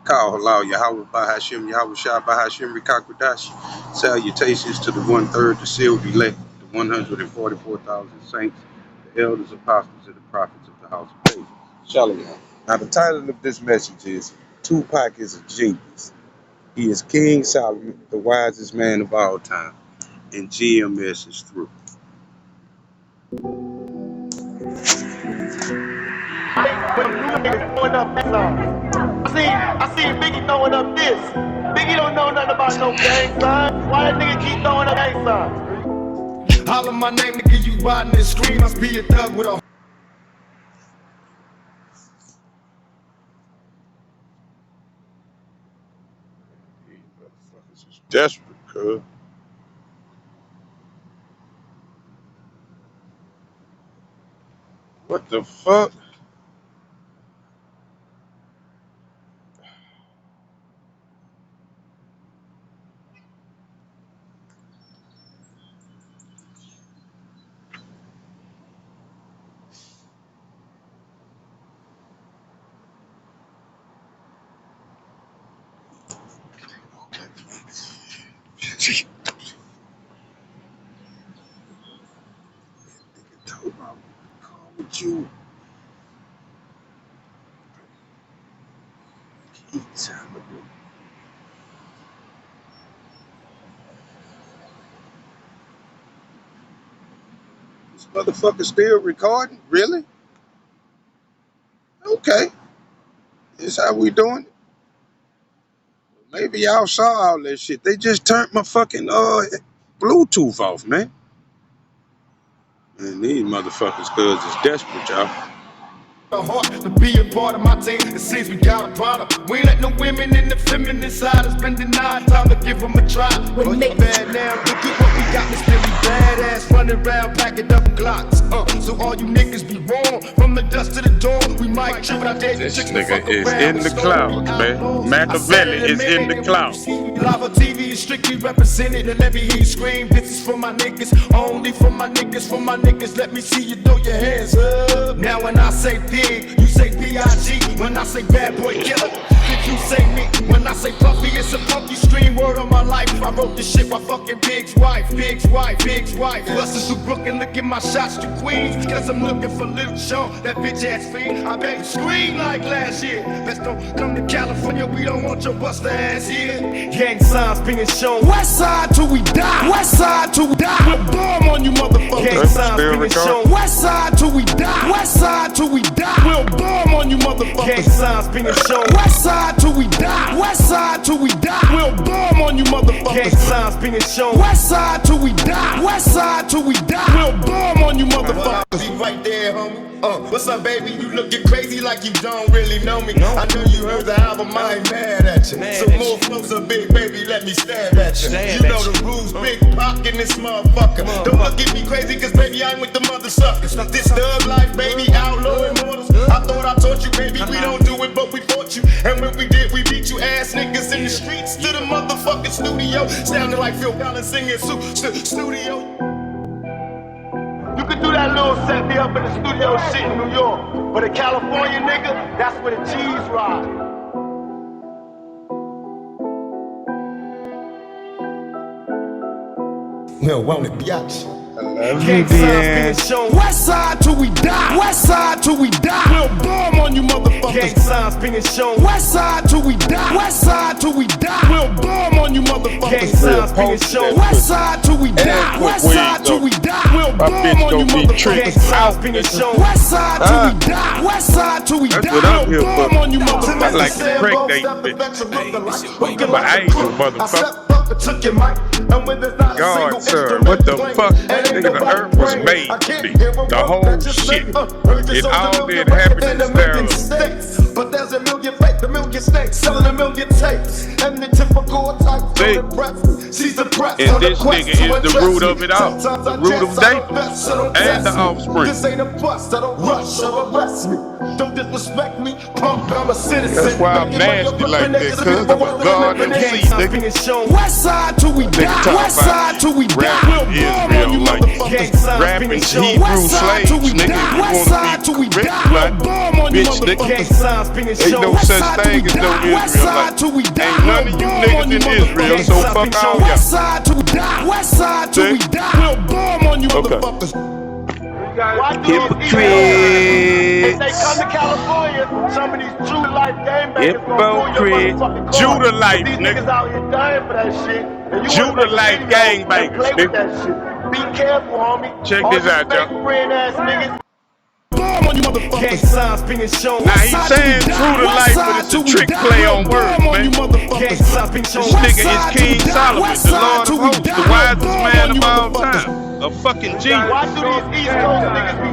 Call halal Yahweh Bahashim Yahweh Shah Bahashim Rikakwadashi. Salutations to the 1/3, the sealed elect, the 144,000 saints, the elders, apostles, and the prophets of the house of David. Shalom. Now the title of this message is Tupac is a genius. He is King Solomon, the wisest man of all time, and GMS is Thru. I seen Biggie throwing up this. Biggie don't know nothing about no gang signs. Why that nigga keep throwing up gang signs? Holler my name, nigga, you riding this screen. Must be a thug with a. These motherfuckers is desperate, cuz. What the fuck? You this motherfucker still recording? Really? Okay. This how we doing it? Maybe y'all saw all that shit. They just turned my fucking Bluetooth off, man. Man, these motherfuckers cuz is desperate, y'all. Heart to be a part of my team. It seems we got a problem. We ain't let no women in the feminine side. It's been denied. Time to give them a try. But you bad now. Look at what we got. We still be badass. Running around packing up Glocks. So all you niggas be wrong. From the dust to the dawn. We might trip out there. This nigga is in the clouds, man. Machiavelli is in the clouds. Lava TV is strictly represented. And let me hear you scream. This is for my niggas. Only for my niggas. For my niggas. Let me see you throw your hands up. Now when I say you say B.I.G. When I say bad boy killer, if you say me, when I say puffy, it's a funky stream. Word on my life, I wrote this shit while fucking Big's wife. Busters through Brooklyn, look at my shots to Queens. Cause I'm looking for Little Sean, that bitch ass fiend. I bet you scream like last year. Best don't come to California, we don't want your buster ass here. Gang signs being shown. West side till we die. West side till we die. We'll bomb on you motherfuckers. Gang signs being shown. West side till we die. West side till we die. We'll bomb on you motherfuckers. Gang signs being shown. West side till we die. West side till we die. We'll bomb on you motherfuckers. Gang signs being shown. West side till we die. West side till we die. We'll bomb on you motherfuckers. Be right there, homie. What's up, baby? You looking crazy like you don't really know me. I know you heard the album, I ain't mad at you. So more flows are big, baby, let me stab at you. You know the rules, Big Pac in this motherfucker. Don't look at me crazy, cause baby, I'm with the mother suckers. This thug life, baby, outlaw immortals. I thought I taught you, baby, we don't do it, but we fought you. And when we did, we beat you ass niggas in the streets to the motherfucking studio. Sounding like Phil Collins singing studio. You could do that little set me up in the studio shit in New York. But in California, nigga, that's where the cheese ride. No, won't it, biatch? Gang signs being shown. West side till we die. West side till we die. We'll bomb on you motherfuckers. Gang signs being shown. West side till we die. West side till we die. We'll bomb on you motherfuckers. Gang signs being shown. West side till we die. West side till we die. We'll bomb on you motherfuckers. Gang signs being shown. West side till we die. West side till we die. We'll bomb on you motherfuckers. I like to break they bitch. But I ain't no motherfucker. God, sir, what the fuck? Nigga, the earth was made to be. The whole shit. It all did happen in steroids. But there's a million fake, the million snakes, selling a million tapes. And the typical type of depressed. She's depressed. And this nigga is the root of it all. The root of David. And the offspring. This ain't a bust, I don't rush or arrest me. Don't disrespect me, punk, I'm a citizen. That's why I'm nasty like that, cuz I'm a God MC, nigga. West side till we die. West side till we die. We'll bomb on you motherfuckers. Rapping Hebrew slaves, nigga. If you wanna be correct, bitch, nigga. Ain't no such thing as no Israelite. Ain't none of you niggas in Israel, so fuck all y'all. West side till we die. West side till we die. We'll bomb on you motherfuckers. Why do these if they come to California, some of these Judah life gangbangers gonna pull your motherfucking car. Judah life, these nigga. niggas out here dying for that shit. And you Judah life gangbangers, play with nigga. that shit. Be careful, homie. Check all this you out, fake y'all. friend ass niggas. Bomb on you motherfuckers. Now he's saying true to life, but it's a trick play on words, man. This nigga is King Solomon, the Lord of hosts, the wisest man of all time. A fucking genius. Why do these East Coast niggas be,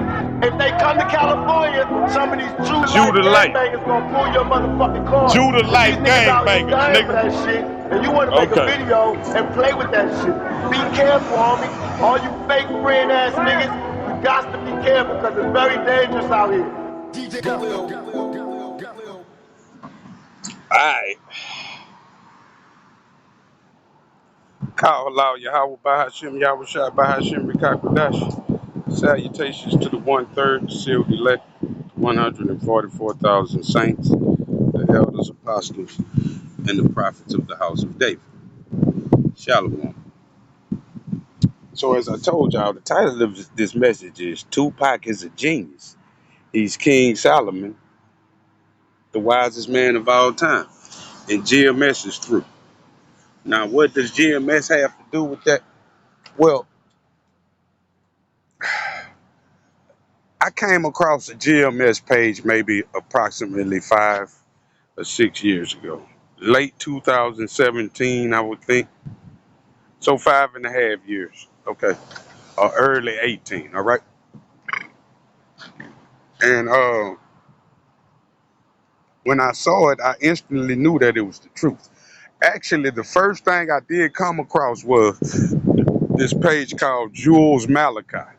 if they come to California, some of these Judah life gangbangers gonna pull your motherfucking car. Judah life gangbangers, nigga. For that shit, and you wanna make a video and play with that shit. Be careful, homie. All you fake friend ass niggas, you got to be careful because it's very dangerous out here. Alright. Call out Yahweh Bahashim, Yahweh Shai Bahashim Rikakwadash. Salutations to the 1/3, the sealed elect, 144,000 saints, the elders, apostles, and the prophets of the house of David. Shalom. So as I told y'all, the title of this message is Tupac is a Genius. He's King Solomon, the wisest man of all time. And GMS is Thru. Now, what does GMS have to do with that? Well, I came across a GMS page maybe approximately 5 or 6 years ago. Late 2017, I would think. So 5.5 years, okay. Or early 18, all right? And when I saw it, I instantly knew that it was the truth. Actually, the first thing I did come across was this page called Jules Malachi.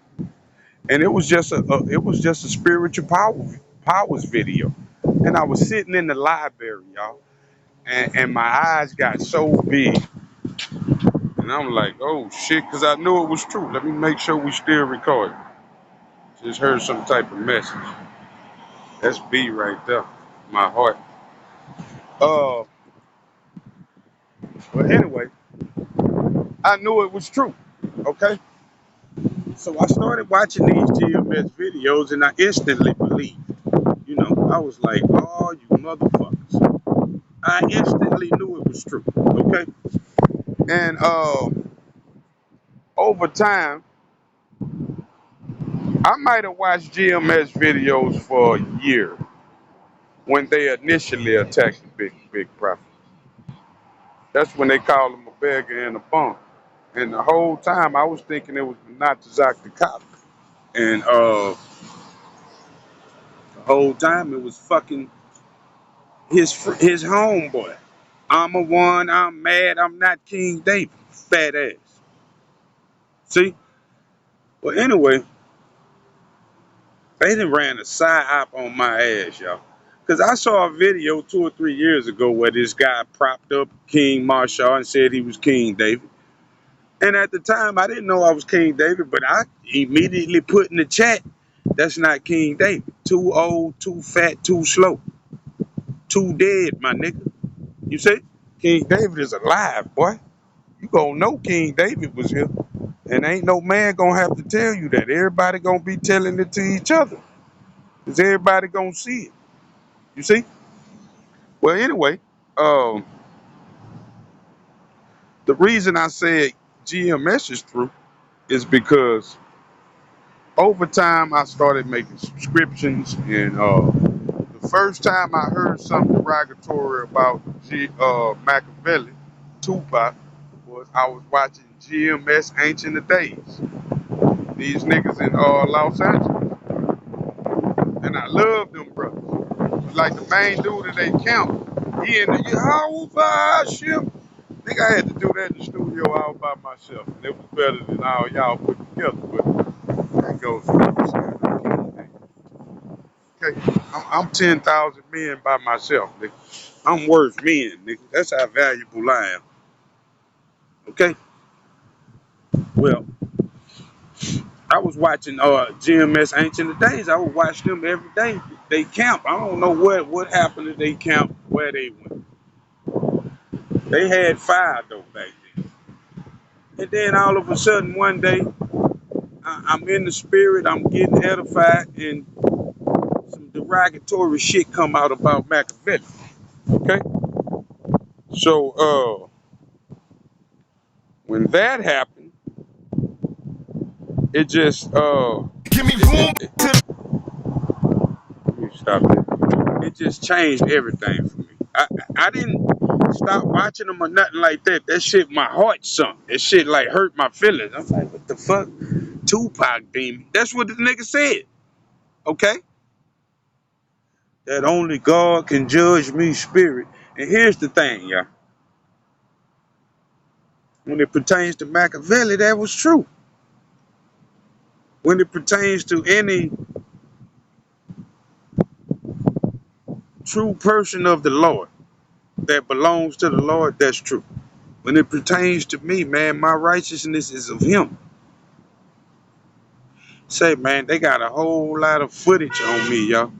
And it was just a spiritual powers video. And I was sitting in the library, y'all, and my eyes got so big. And I'm like, oh shit, because I knew it was true. Let me make sure we still recording. Just heard some type of message. That's B right there. My heart. But anyway, I knew it was true. Okay? So I started watching these GMS videos and I instantly believed. You know, I was like, oh, you motherfuckers. I instantly knew it was true. Okay? And over time, I might have watched GMS videos for a year when they initially attacked the big prophet. That's when they called him a beggar and a bum. And the whole time I was thinking it was not the cop. And the whole time it was fucking his homeboy. I'm a one, I'm mad, I'm not King David. Fat ass. See? Well, anyway, they done ran a psyop on my ass, y'all. Because I saw a video 2 or 3 years ago where this guy propped up King Marshall and said he was King David. And at the time, I didn't know I was King David, but I immediately put in the chat, that's not King David. Too old, too fat, too slow. Too dead, my nigga. You see? King David is alive, boy. You gonna know King David was here. And ain't no man gonna have to tell you that. Everybody gonna be telling it to each other. Because everybody gonna see it. You see? Well, anyway, the reason I said GMS is true is because over time I started making subscriptions, and the first time I heard something derogatory about Machiavelli, Tupac, was I was watching GMS Ancient of Days. These niggas in Los Angeles. And I love them brothers. But like the main dude that they count, he in the Yahweh ship. Nigga, I had to do that in the studio all by myself. And it was better than all y'all put together. But that goes for the okay, I'm 10,000 men by myself, nigga. I'm worth men, nigga. That's how valuable I am. Okay? Well, I was watching GMS Ancient of Days. I would watch them every day. They camp. I don't know what happened to they camp, where they went. They had fire though back then. And then all of a sudden one day, I'm in the spirit, I'm getting edified, and some derogatory shit come out about Machiavelli. Okay? So when that happened, it just Give me room to let me stop it. It just changed everything for me. I didn't stop watching them or nothing like that. That shit, my heart sunk. That shit like hurt my feelings. I'm like, what the fuck? Tupac demon. That's what the nigga said. Okay? That only God can judge me, spirit. And here's the thing, y'all. When it pertains to Machiavelli, that was true. When it pertains to any true person of the Lord that belongs to the Lord, that's true. When it pertains to me, man, my righteousness is of him. Say, man, they got a whole lot of footage on me, y'all.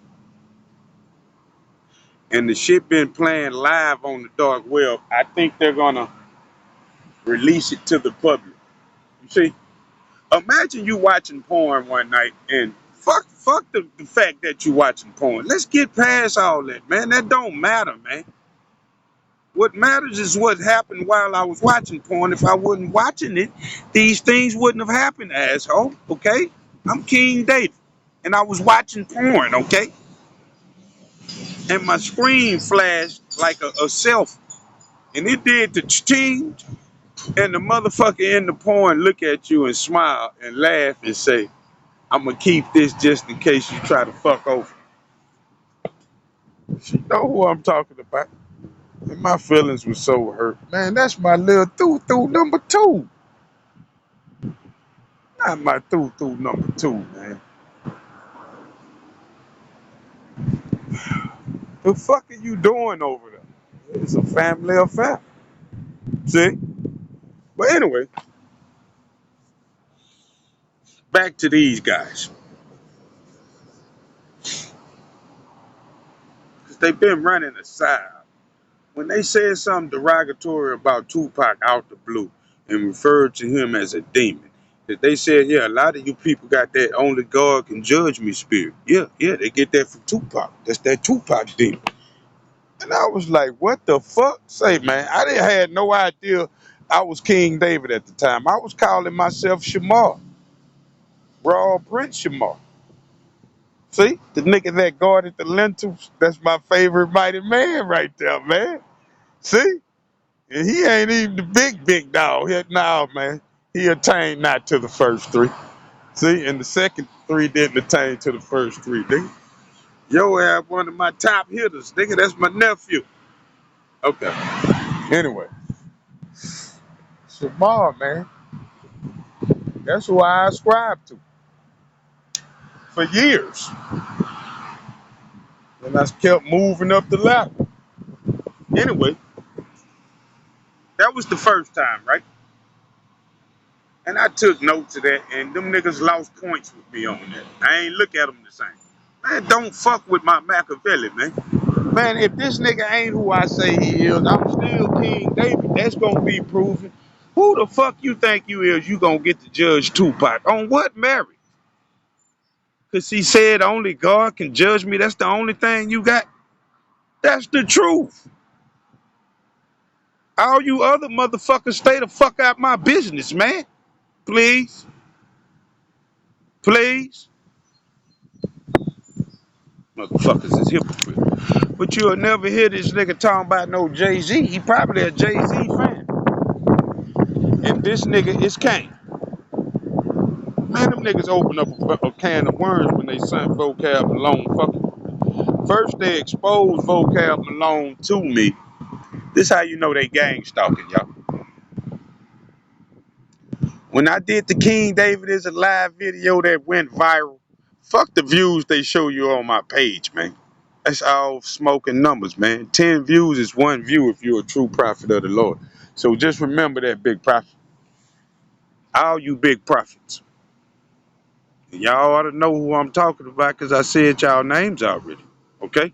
And the shit been playing live on the dark web. I think they're gonna release it to the public. You see? Imagine you watching porn one night and fuck the fact that you watching porn. Let's get past all that, man. That don't matter, man. What matters is what happened while I was watching porn. If I wasn't watching it, these things wouldn't have happened, asshole. Okay? I'm King David. And I was watching porn, okay? And my screen flashed like a selfie. And it did the ting. And the motherfucker in the porn look at you and smile and laugh and say, I'm gonna keep this just in case you try to fuck over. She know who I'm talking about. And my feelings were so hurt. Man, that's my little Thru number two. Not my Thru number two, man. The fuck are you doing over there? It's a family affair. See? But anyway, back to these guys. Because they've been running aside. When they said something derogatory about Tupac out the blue and referred to him as a demon, that they said, yeah, a lot of you people got that only God can judge me spirit. Yeah, they get that from Tupac. That's that Tupac demon. And I was like, what the fuck? Say, man, I didn't had no idea I was King David at the time. I was calling myself Shamar. Raw Prince Shamar. See? The nigga that guarded the lentils, that's my favorite mighty man right there, man. See? And he ain't even the big dog. Nah, man. He attained not to the first three. See? And the second three didn't attain to the first three, nigga. Yo, have one of my top hitters, nigga. That's my nephew. Okay. Anyway. Shamar, man. That's who I ascribed to for years. And I kept moving up the ladder. Anyway, that was the first time, right? And I took notes of that, and them niggas lost points with me on that. I ain't look at them the same. Man, don't fuck with my Machiavelli, man. Man, if this nigga ain't who I say he is, I'm still King David. That's gonna be proven. Who the fuck you think you is? You gonna get to judge Tupac on what merit? Cause he said only God can judge me. That's the only thing you got. That's the truth. All you other motherfuckers, stay the fuck out my business, man. Please, please. Motherfuckers is hypocrite. But you'll never hear this nigga talking about no Jay-Z. He probably a Jay-Z fan. And this nigga is Kane. Man, them niggas open up a can of worms when they sent Vocab Malone. Fucking. First they exposed Vocab Malone to me. This how you know they gang stalking, y'all. When I did the King David is a live video that went viral, fuck the views they show you on my page, man. That's all smoking numbers, man. 10 views is one view if you're a true prophet of the Lord. So just remember that, big prophet. All you big prophets. Y'all ought to know who I'm talking about because I said y'all names already. Okay?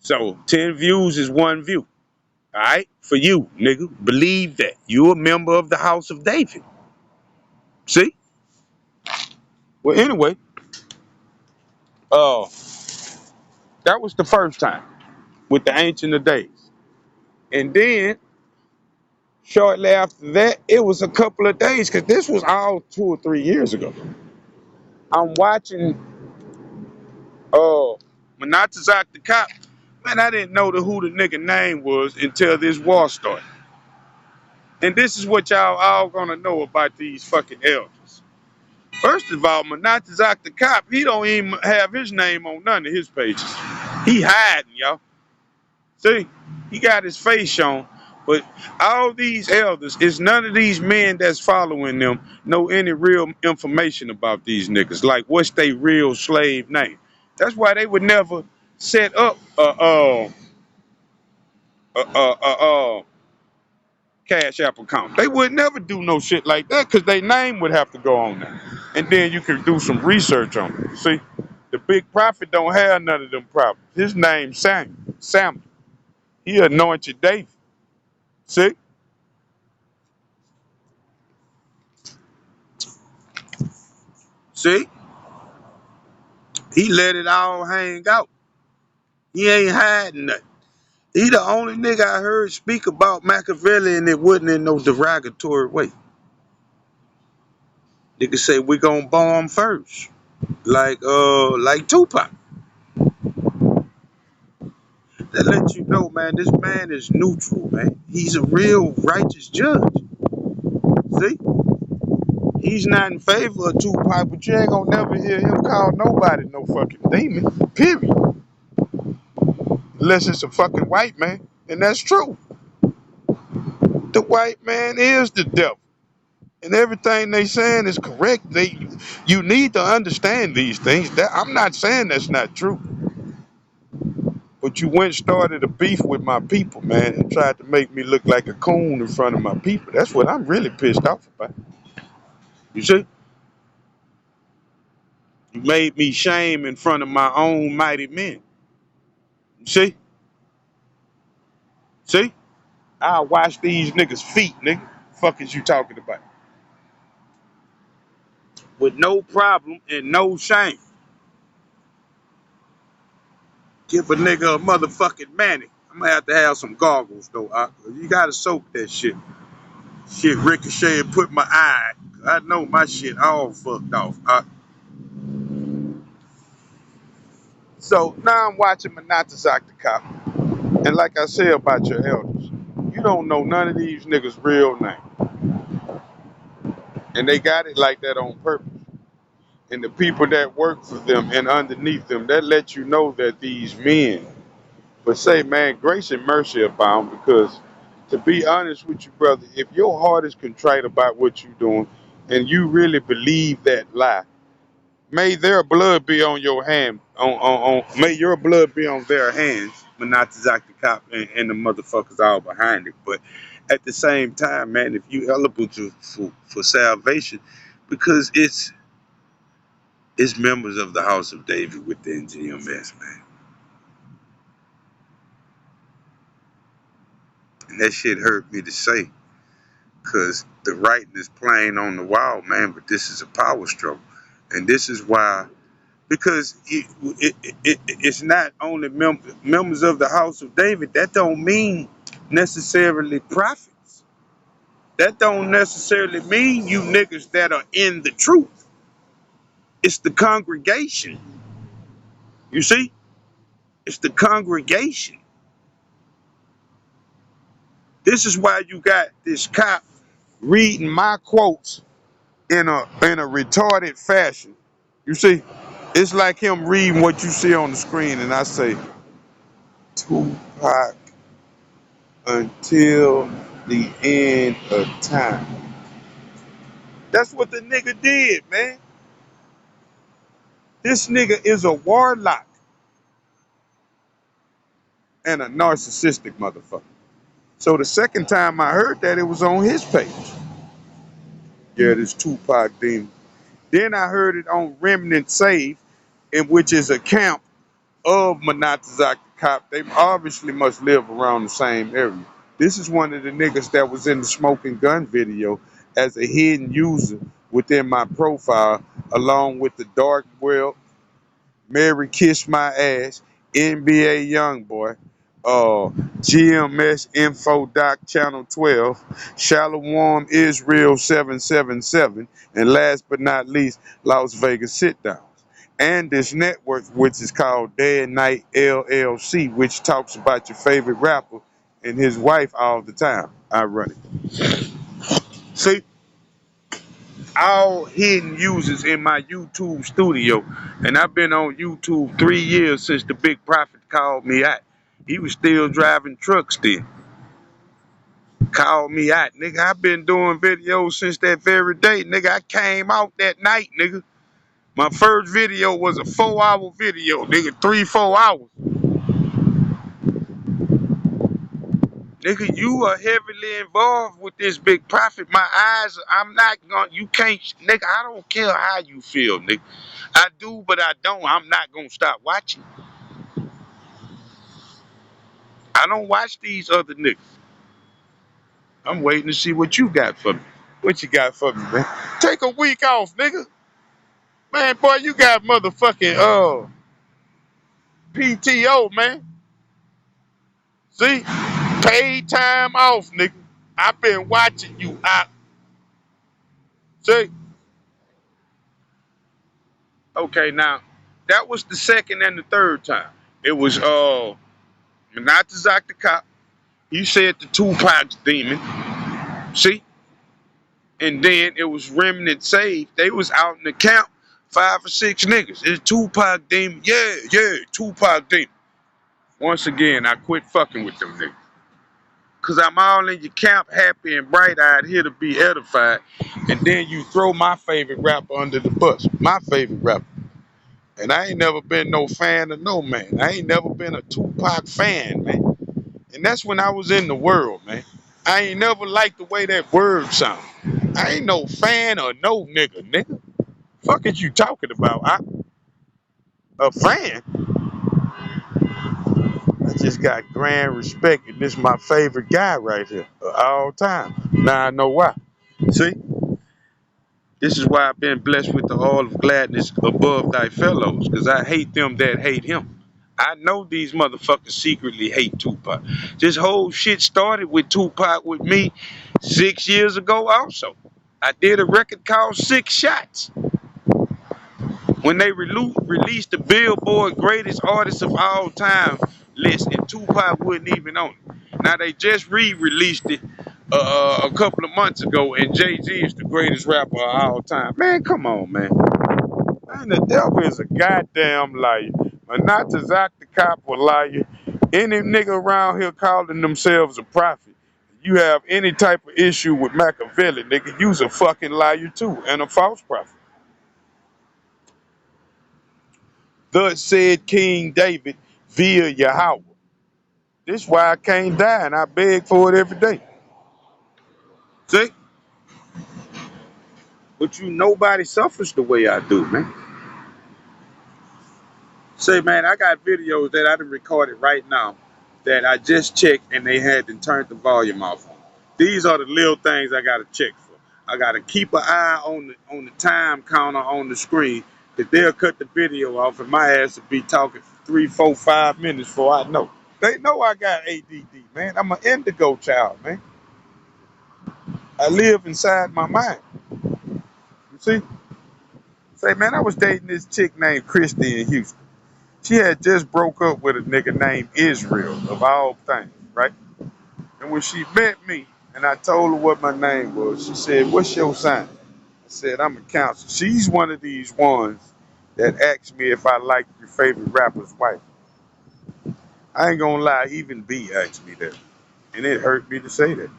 So 10 views is 1 view. All right? For you, nigga. Believe that. You're a member of the house of David. See? Well, anyway, uh, that was the first time with the Ancient of Days. And then, shortly after that, it was a couple of days because this was all 2 or 3 years ago. I'm watching Manatazak the Cop. Man, I didn't know who the nigga name was until this war started. And this is what y'all all gonna know about these fucking elders. First of all, Manatazak the Cop, he don't even have his name on none of his pages. He hiding, y'all. See, he got his face shown, but all these elders, it's none of these men that's following them know any real information about these niggas. Like, what's their real slave name? That's why they would never set up a Cash App account. They would never do no shit like that because their name would have to go on there, and then you can do some research on it. See, the big prophet don't have none of them problems. His name's Samuel. He anointed David. See. See, he let it all hang out. He ain't hiding nothing. He the only nigga I heard speak about Machiavelli and it wasn't in no derogatory way. Nigga say we gonna bomb first, like Tupac. That lets you know, man, this man is neutral, man. He's a real righteous judge. See, he's not in favor of Tupac, but you ain't gonna never hear him call nobody no fucking demon. Period. Unless it's a fucking white man, and that's true. The white man is the devil. And everything they saying is correct. You need to understand these things. I'm not saying that's not true. But you went and started a beef with my people, man, and tried to make me look like a coon in front of my people. That's what I'm really pissed off about. You see? You made me shame in front of my own mighty men. You see? See? I'll wash these niggas' feet, nigga. Fuck is you talking about? With no problem and no shame. Give a nigga a motherfucking manic. I'm gonna have to have some goggles though. You gotta soak that shit. Shit ricochet and put my eye. I know my shit all fucked off. So now I'm watching Manatazak the Cop. And like I said about your elders, you don't know none of these niggas' real name. And they got it like that on purpose. And the people that work for them and underneath them, that let you know that these men, but say, man, grace and mercy abound because to be honest with you, brother, if your heart is contrite about what you're doing and you really believe that lie, may their blood be on your hand, may your blood be on their hands, but not to Zach the Cop and the motherfuckers all behind it. But at the same time, man, if you eligible for salvation, because it's members of the house of David within GMS, man. And that shit hurt me to say, because the writing is plain on the wall, man, but this is a power struggle. And this is why, because it's not only members of the house of David, that don't mean necessarily prophets. That don't necessarily mean you niggas that are in the truth. It's the congregation. You see? It's the congregation. This is why you got this cop reading my quotes in a retarded fashion. You see? It's like him reading what you see on the screen and I say, Tupac until the end of time. That's what the nigga did, man. This nigga is a warlock and a narcissistic motherfucker. So the second time I heard that, it was on his page. Yeah, this Tupac Demon. Then I heard it on Remnant Save, in which is a camp of Monatizak the Cop. They obviously must live around the same area. This is one of the niggas that was in the Smoking Gun video as a hidden user within my profile, along with the Dark World, Mary Kiss My Ass, NBA Youngboy, GMS Info Doc Channel 12, Shalom Israel 777, and last but not least, Las Vegas Sit Downs. And this network, which is called Day and Night LLC, which talks about your favorite rapper and his wife all the time. I run it. See, all hidden users in my YouTube studio, and I've been on YouTube 3 years since the Big Prophet called me out. He was still driving trucks then. Called me out, nigga. I've been doing videos since that very day, nigga. I came out that night, nigga. My first video was a 4-hour video, nigga. 3-4 hours. Nigga, you are heavily involved with this Big Prophet. My eyes, I'm not gonna, you can't, nigga, I don't care how you feel, nigga. I do, but I don't. I'm not gonna stop watching. I don't watch these other niggas. I'm waiting to see what you got for me. What you got for me, man? Take a week off, nigga. Man, boy, you got motherfucking PTO, man. See? Paid time off, nigga. I've been watching you out. See? Okay, now that was the second and the third time. It was not the Zach the Cop. He said the Tupac's demon. See? And then it was Remnant Save. They was out in the camp, 5 or 6 niggas. It's Tupac demon. Yeah, Tupac demon. Once again, I quit fucking with them niggas. Cause I'm all in your camp, happy and bright-eyed, here to be edified. And then you throw my favorite rapper under the bus. My favorite rapper. And I ain't never been no fan of no man. I ain't never been a Tupac fan, man. And that's when I was in the world, man. I ain't never liked the way that word sound. I ain't no fan of no nigga, nigga. Fuck is you talking about? A fan? I just got grand respect, and this is my favorite guy right here of all time. Now I know why. See? This is why I've been blessed with the all of gladness above thy fellows, because I hate them that hate him. I know these motherfuckers secretly hate Tupac. This whole shit started with Tupac with me 6 years ago also. I did a record called 6 Shots. When they released the Billboard Greatest Artists of All Time list, and Tupac wasn't even on it. Now they just re-released it a couple of months ago, and Jay-Z is the greatest rapper of all time. Man, come on, man. Man, the devil is a goddamn liar. But not to Zach the Cop a liar. Any nigga around here calling themselves a prophet. You have any type of issue with Machiavelli, nigga, you's a fucking liar too, and a false prophet. Thus said King David via Yahweh. This is why I can't die, and I beg for it every day. See? But nobody suffers the way I do, man. Say, man, I got videos that I done recorded right now that I just checked and they had to turn the volume off on. These are the little things I gotta check for. I gotta keep an eye on the time counter on the screen, because they'll cut the video off and my ass will be talking for 3, 4, 5 minutes before I know. They know I got ADD, man. I'm an indigo child, man. I live inside my mind. You see? Say, man, I was dating this chick named Christy in Houston. She had just broke up with a nigga named Israel, of all things, right? And when she met me, and I told her what my name was, she said, "What's your sign?" I said, "I'm a Cancer." She's one of these ones that asks me if I like your favorite rapper's wife. I ain't gonna lie, even B asked me that. And it hurt me to say that.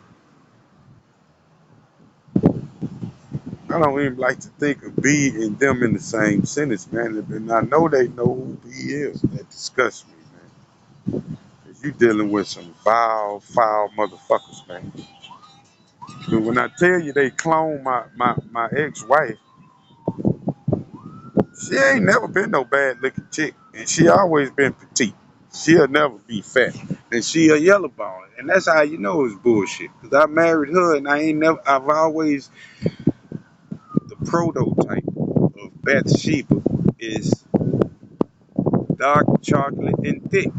I don't even like to think of B and them in the same sentence, man. And I know they know who B is. That disgusts me, man. You dealing with some foul, foul motherfuckers, man. And when I tell you they cloned my ex-wife, she ain't never been no bad looking chick. And she always been petite. She'll never be fat. And she a yellow bone. And that's how you know it's bullshit. Cause I married her and I've always, the prototype of Bathsheba is dark chocolate and thick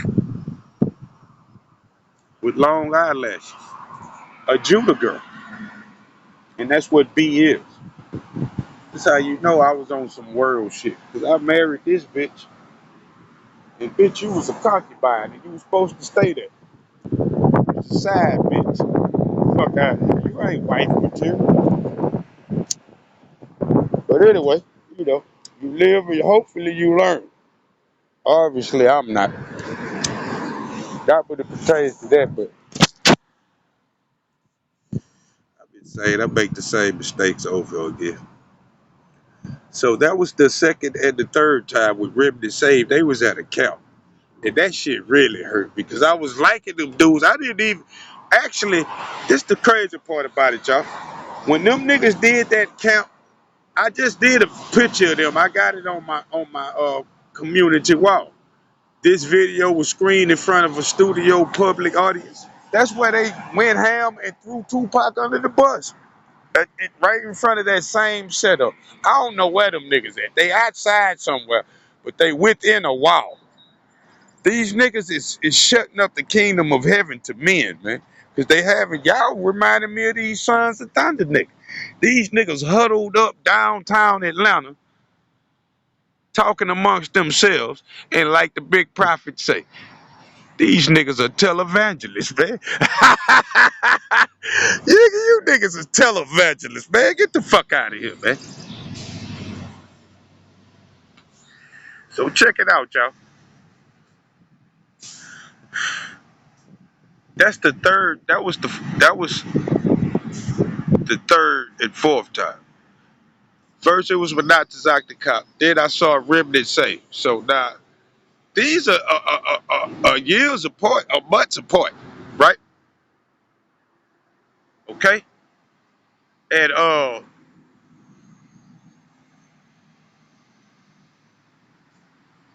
with long eyelashes. A Judah girl. And that's what B is. That's how you know I was on some world shit. Cause I married this bitch. And bitch, you was a concubine and you was supposed to stay there. You was a side bitch. Fuck out of here. You ain't wife material. But anyway, you know, you live and hopefully you learn. Obviously, I'm not. Not what it pertains to that, but I've been saying I make the same mistakes over again. So that was the second and the third time with Remedy Save. They was at a camp. And that shit really hurt because I was liking them dudes. I didn't even actually, this the crazy part about it, y'all. When them niggas did that camp, I just did a picture of them. I got it on my community wall. This video was screened in front of a studio public audience. That's where they went ham and threw Tupac under the bus. Right in front of that same setup. I don't know where them niggas at. They outside somewhere, but they within a wall. These niggas is shutting up the kingdom of heaven to men, man. Because they haven't, y'all reminding me of these Sons of Thunder niggas. These niggas huddled up downtown Atlanta, talking amongst themselves, and like the big prophet say, these niggas are televangelists, man. You niggas are televangelists, man. Get the fuck out of here, man. So check it out, y'all. That's the third. That was the third and fourth time. First it was with not to Zach the Cop. Then I saw Remnant Say. So now these are years apart, or months apart, right? Okay, and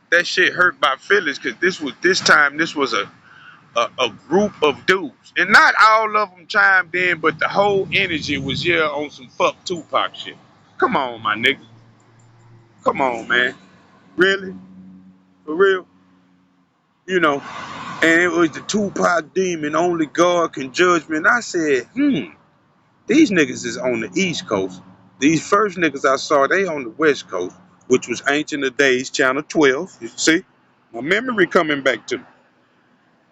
that shit hurt my feelings because this was a group of dudes, and not all of them chimed in, but the whole energy was here on some fuck Tupac shit. Come on, my nigga. Come on, man. Really? For real? You know, and it was the Tupac demon, only God can judge me. And I said, these niggas is on the East Coast. These first niggas I saw, they on the West Coast, which was Ancient of Days, Channel 12. You see? My memory coming back to me.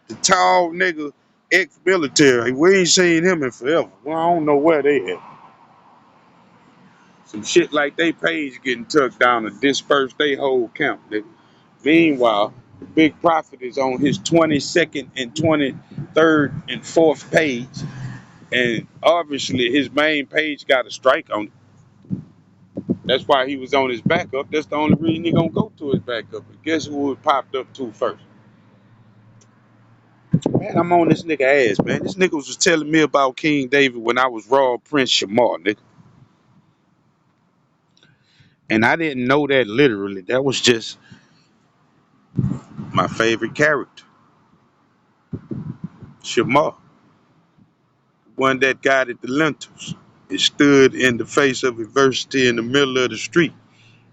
The tall nigga, ex-military. We ain't seen him in forever. Well, I don't know where they at. Some shit like they page getting tucked down and dispersed they whole camp, nigga. Meanwhile, the Big Prophet is on his 22nd and 23rd and 4th page. And obviously his main page got a strike on it. That's why he was on his backup. That's the only reason he gonna go to his backup. But guess who it popped up to first? Man, I'm on this nigga ass, man. This nigga was telling me about King David when I was Raw Prince Shamar, nigga. And I didn't know that literally. That was just my favorite character. Shamar. One that guided the lentils. It stood in the face of adversity in the middle of the street.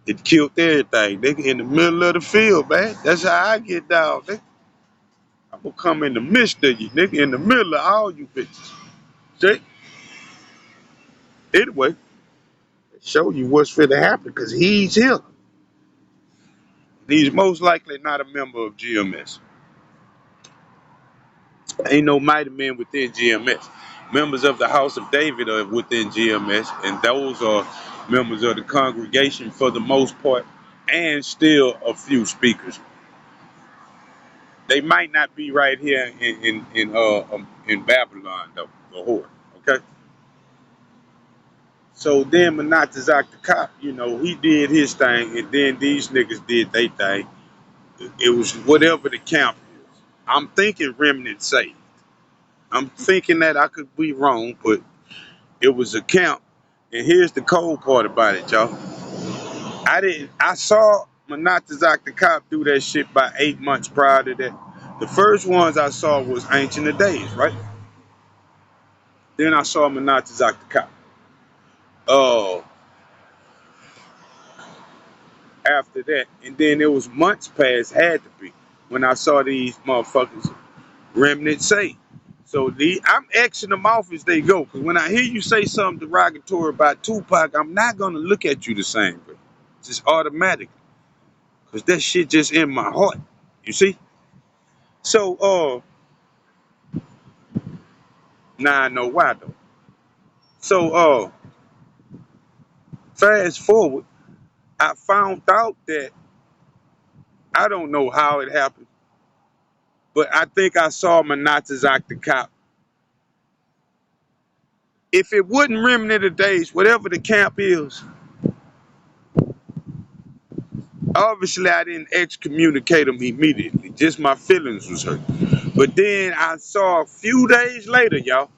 It killed everything, nigga, in the middle of the field, man. That's how I get down, nigga. I'm gonna come in the midst of you, nigga, in the middle of all you bitches. See? Anyway, show you what's finna happen, because he's here. He's most likely not a member of GMS. Ain't no mighty men within GMS. Members of the House of David are within GMS, and those are members of the congregation for the most part, and still a few speakers. They might not be right here in Babylon though, the whore. Okay. So then Manatazak the cop, you know, he did his thing, and then these niggas did their thing. It was whatever the camp is. I'm thinking remnant saved. I'm thinking that I could be wrong, but it was a camp. And here's the cold part about it, y'all. I saw Manatazak the cop do that shit by 8 months prior to that. The first ones I saw was Ancient of Days, right? Then I saw Manatazak the cop. Oh, after that. And then it was months past, had to be, when I saw these motherfuckers remnant say. So I'm Xing them off as they go. Because when I hear you say something derogatory about Tupac, I'm not going to look at you the same, bro. Just automatic. Because that shit just in my heart. You see? So, now I know why, though. So, fast forward, I found out that, I don't know how it happened, but I think I saw Manatazak the cop. If it wasn't Remnant of Days, whatever the camp is, obviously I didn't excommunicate them immediately. Just my feelings was hurt. But then I saw a few days later, y'all,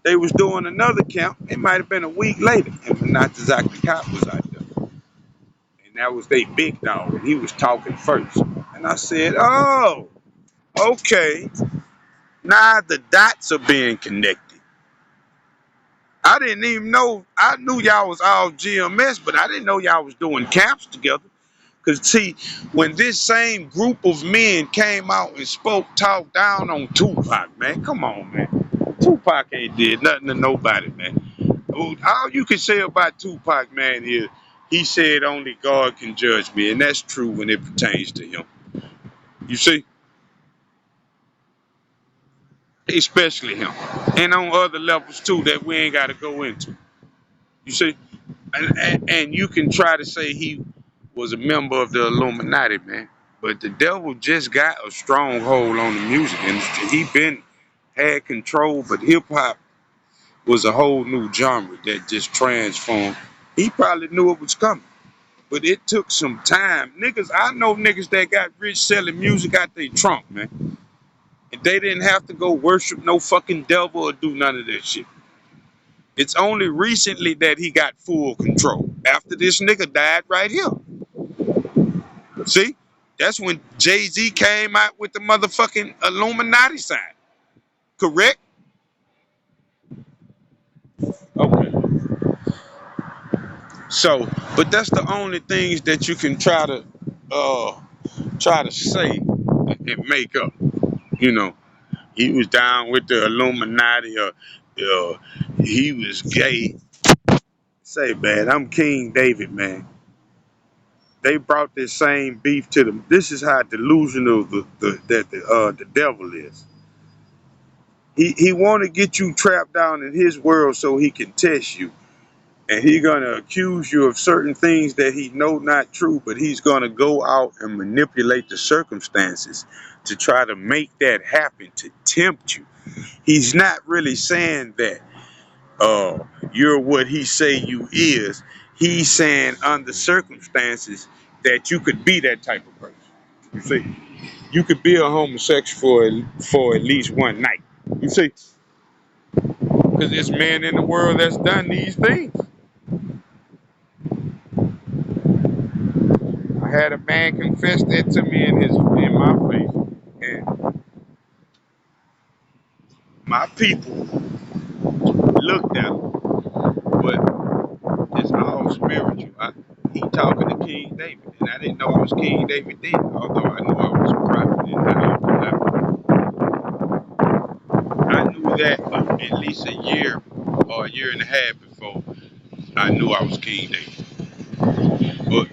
they was doing another camp. It might have been a week later, and Manatazak the cop was out there. And that was they big dog, and he was talking first. And I said, oh, okay. Now the dots are being connected. I didn't even know. I knew y'all was all GMS, but I didn't know y'all was doing camps together. Because, see, when this same group of men came out and talked down on Tupac, man, come on, man. Tupac ain't did nothing to nobody, man. All you can say about Tupac, man, is he said only God can judge me. And that's true when it pertains to him. You see? Especially him. And on other levels, too, that we ain't got to go into. You see? And you can try to say he was a member of the Illuminati, man. But the devil just got a stronghold on the music industry. He been had control, but hip hop was a whole new genre that just transformed. He probably knew it was coming, but it took some time. Niggas, I know niggas that got rich selling music out their trunk, man. And they didn't have to go worship no fucking devil or do none of that shit. It's only recently that he got full control. After this nigga died right here. See? That's when Jay-Z came out with the motherfucking Illuminati sign. Correct? Okay. So, but that's the only things that you can try to say and make up. You know, he was down with the Illuminati or he was gay. Say, man, I'm King David, man. They brought this same beef to them. This is how delusional the devil is. He want to get you trapped down in his world so he can test you, and he gonna accuse you of certain things that he know not true, but he's gonna go out and manipulate the circumstances to try to make that happen, to tempt you. He's not really saying that you're what he say you is. He's saying under circumstances that you could be that type of person. You see, you could be a homosexual for at least one night. You see, because there's men in the world that's done these things. I had a man confess that to me in my face, and my people looked at him, but it's all spiritual. He talking to King David, and I didn't know I was King David then, although I knew I was a prophet and I knew that at least a year or a year and a half before I knew I was King David. But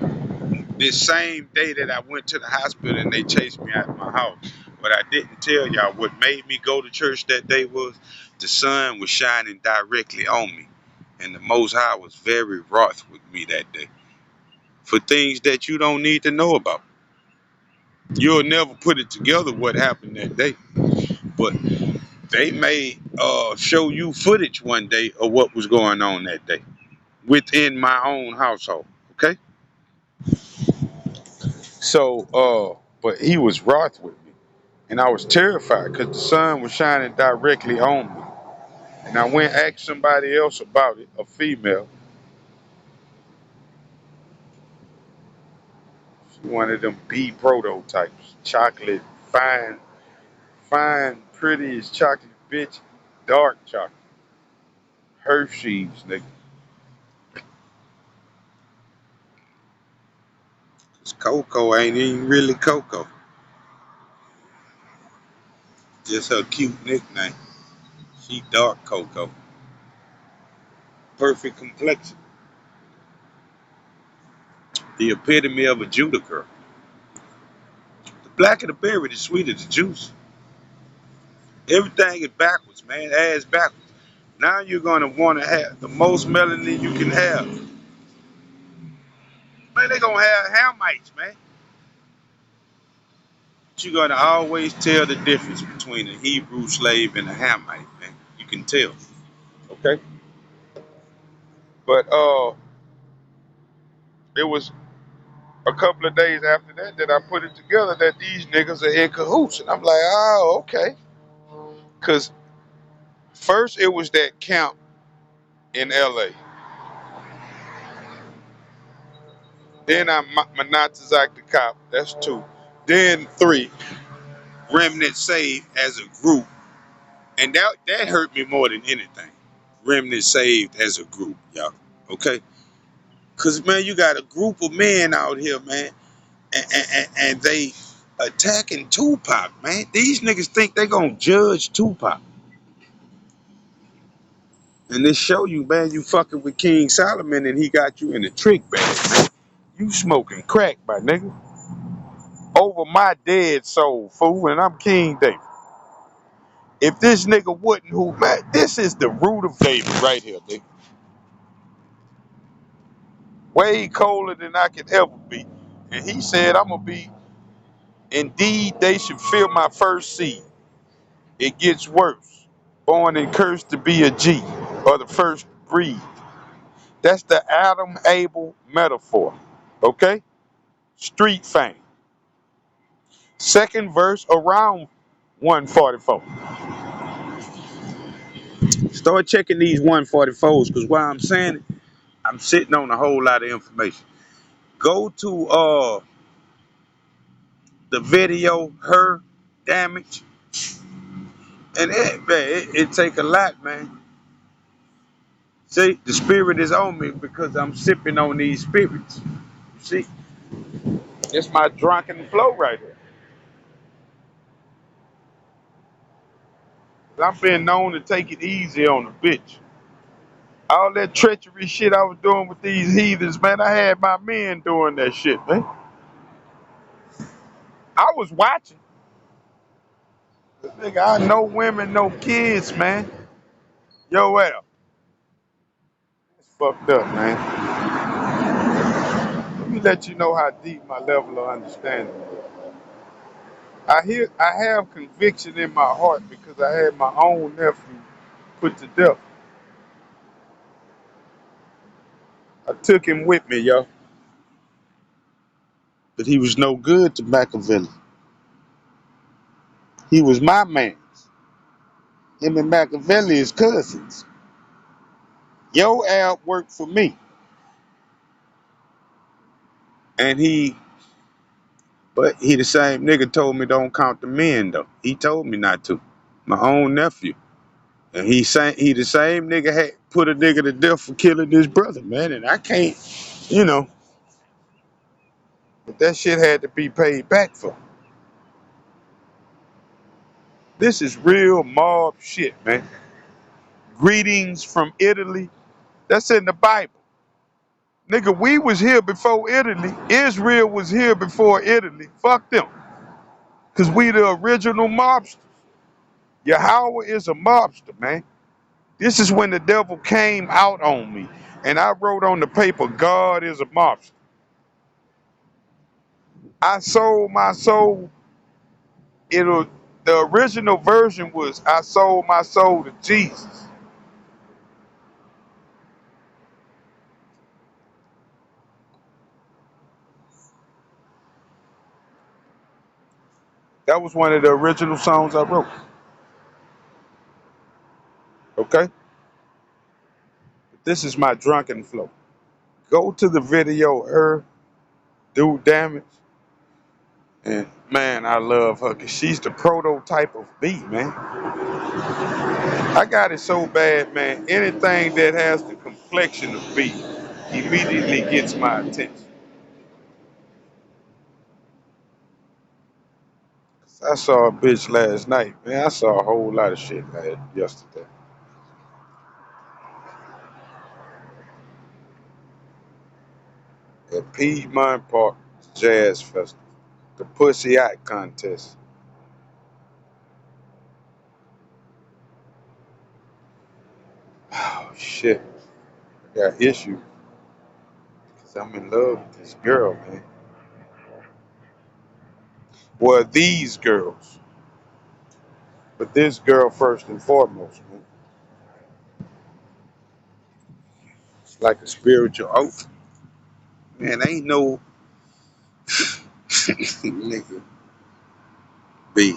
this same day that I went to the hospital and they chased me out of my house, what I didn't tell y'all, what made me go to church that day was the sun was shining directly on me. And the Most High was very wroth with me that day for things that you don't need to know about. You'll never put it together what happened that day. But they may show you footage one day of what was going on that day within my own household. Okay? So, but he was wroth with me. And I was terrified because the sun was shining directly on me. And I went and asked somebody else about it, a female. She one of them B prototypes. Chocolate, fine, fine, pretty as chocolate, bitch, dark chocolate. Hershey's, nigga. 'Cause Coco ain't even really Coco. Just her cute nickname. She dark Coco. Perfect complexion. The epitome of a Judah girl. The blacker the berry, the sweeter the juice. Everything is backwards, man. Ass backwards. Now you're gonna want to have the most melanin you can have. Man, they gonna have Hamites, man. But you're gonna always tell the difference between a Hebrew slave and a Hamite, man. You can tell. Okay? But it was a couple of days after that that I put it together that these niggas are in cahoots. And I'm like, oh, okay. Cause first it was that camp in LA. Then I Manatazak the cop. That's 2. Then 3. Remnant saved as a group. And that hurt me more than anything. Remnant saved as a group, y'all. Okay? Cause man, you got a group of men out here, man, and they attacking Tupac, man. These niggas think they gonna judge Tupac. And they show you, man, you fucking with King Solomon and he got you in a trick bag, man. You smoking crack, my nigga. Over my dead soul, fool, and I'm King David. If this nigga wouldn't who, man, this is the root of David right here, nigga. Way colder than I could ever be. And he said, I'm gonna be, indeed, they should feel my first seed. It gets worse. Born and cursed to be a G, or the first breed. That's the Adam Abel metaphor. Okay? Street fame. Second verse around 144. Start checking these 144s, because while I'm saying it, I'm sitting on a whole lot of information. Go to the video, Her Damage, and it take a lot, man. See, the spirit is on me because I'm sipping on these spirits. You see? It's my drunken flow right here. I've been known to take it easy on a bitch. All that treachery shit I was doing with these heathens, man, I had my men doing that shit, man. I was watching. Nigga, I know women, no kids, man. Yo, well, it's fucked up, man. Let me let you know how deep my level of understanding is. I have conviction in my heart because I had my own nephew put to death. I took him with me, yo. But he was no good to Machiavelli. He was my man. Him and Machiavelli is cousins. Yo Al worked for me. And but he the same nigga told me don't count the men though. He told me not to. My own nephew. And he the same nigga had put a nigga to death for killing his brother, man. And I can't, you know, But that shit had to be paid back for. This is real mob shit, man. Greetings from Italy. That's in the Bible. Nigga, we was here before Italy. Israel was here before Italy. Fuck them. Cause we the original mobsters. Yahweh is a mobster, man. This is when the devil came out on me. And I wrote on the paper, God is a mobster. I sold my soul. It'll the original version was I sold my soul to Jesus. That was one of the original songs I wrote. Okay? This is my drunken flow. Go to the video, her, do damage. And man, I love her because she's the prototype of B, man. I got it so bad, man. Anything that has the complexion of B immediately gets my attention. I saw a bitch last night, man. I saw a whole lot of shit yesterday. At Piedmont Park Jazz Festival, the Pussy Out Contest. Oh shit, I got issues because I'm in love with this girl, man. Well, these girls, but this girl first and foremost, man. It's like a spiritual oath. Man, ain't no nigga B.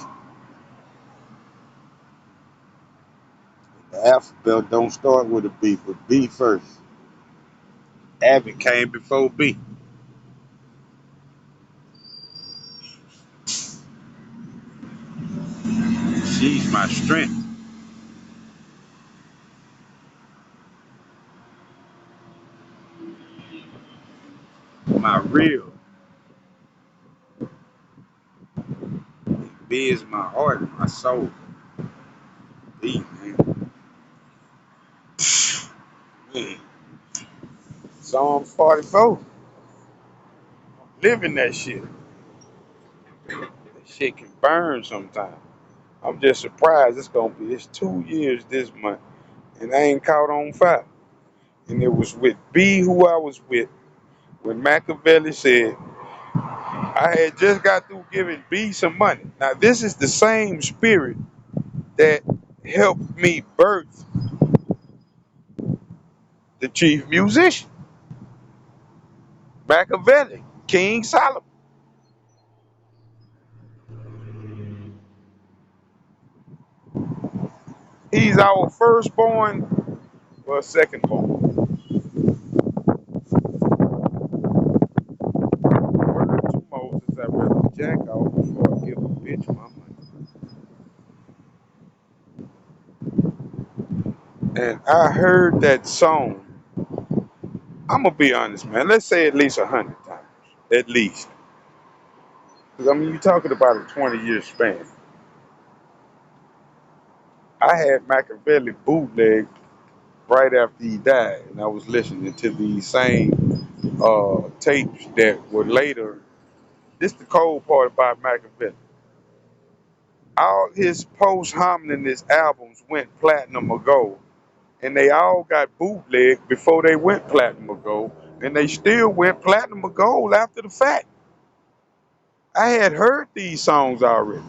The alphabet don't start with a B, but B first. Abby came before B. She's my strength, my real. B is my heart and my soul. B, man. Man. Psalm 44. Living that shit. That shit can burn sometimes. I'm just surprised it's 2 years this month and I ain't caught on fire. And it was with B who I was with when Machiavelli said I had just got through giving B some money. Now this is the same spirit that helped me birth the chief musician, Machiavelli, King Solomon. He's our firstborn, well, secondborn. Word to Moses, I'd rather jack off before I give a bitch my money. And I heard that song, I'm going to be honest, man, let's say at least 100 times, at least. Because, I mean, you're talking about a 20-year span. I had Machiavelli bootleg right after he died, and I was listening to these same tapes that were later. This the cold part about Machiavelli. All his post-hominist albums went platinum or gold, and they all got bootleg before they went platinum or gold, and they still went platinum or gold after the fact. I had heard these songs already.